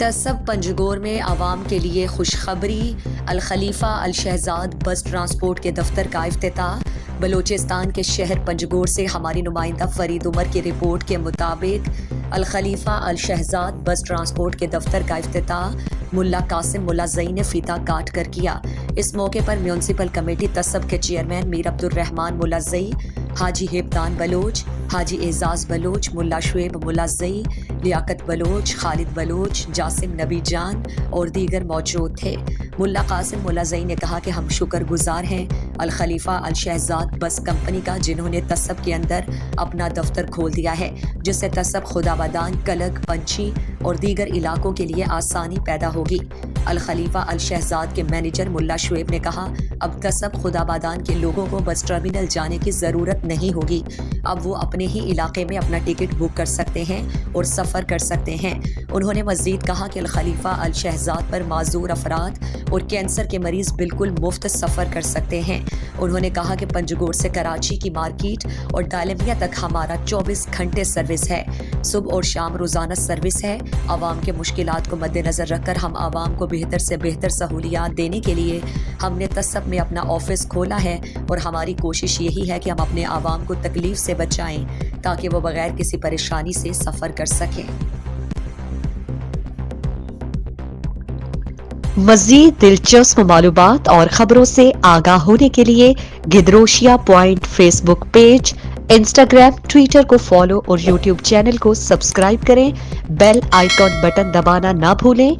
तसब पंजगोर में आवाम के लिए खुशखबरी। अल-खलीफा अल-शहजाद बस ट्रांसपोर्ट के दफ्तर का इफ्तिताह। बलोचिस्तान के शहर पंजगोर से हमारी नुमाइंदा फरीद उमर की रिपोर्ट के मुताबिक अल-खलीफा अल-शहजाद बस ट्रांसपोर्ट के दफ्तर का इफ्तिताह मुल्ला कासिम मुल्लाज़ई ने फीता काट कर किया। इस मौके पर म्यूनसिपल कमेटी तसब के चेयरमैन मीर अब्दुर्रहमान मुल्लाज़ई, हाजी हेबतान बलोच, हाजी एजाज बलोच, मुल्ला शुएब मुल्लाज़ई, लियाकत बलोच, खालिद बलोच, जासिम नबी जान और दीगर मौजूद थे। मुल्ला कासिम मुल्लाज़ई ने कहा कि हम शुक्रगुजार हैं अल-खलीफा अल-शहजाद बस कंपनी का, जिन्होंने तसब के अंदर अपना दफ्तर खोल दिया है, जिससे तसब खुदाबदान, कलक, पंछी और दीगर इलाकों के लिए आसानी पैदा होगी। अल-खलीफा अल-शहजाद के मैनेजर मुल्ला शुएब ने कहा, अब तसब खुदाबादान के लोगों को बस टर्मिनल जाने की ज़रूरत नहीं होगी। अब वो अपने ही इलाके में अपना टिकट बुक कर सकते हैं और सफ़र कर सकते हैं। उन्होंने मज़ीद कहा कि अल-खलीफा अल-शहजाद पर माजूर अफराद और कैंसर के मरीज़ बिल्कुल मुफ्त सफ़र कर सकते हैं। उन्होंने कहा कि पंजगोर से कराची की मार्केट और डालमिया तक हमारा 24 घंटे सर्विस है। सुबह और शाम रोज़ाना सर्विस है। आवाम के मुश्किलात को मद्देनज़र रखकर हम आवाम को बेहतर से बेहतर सहूलियात देने के लिए हमने तसब में अपना ऑफिस खोला है और हमारी कोशिश यही है कि हम अपने आवाम को तकलीफ से बचाएं ताकि वो बगैर किसी परेशानी से सफ़र कर सकें। मज़ीद दिलचस्प मालूमात और खबरों से आगाह होने के लिए Gedrosia point facebook page, instagram, twitter को फॉलो और यूट्यूब चैनल को सब्सक्राइब करें। बेल आइकॉन बटन दबाना ना भूलें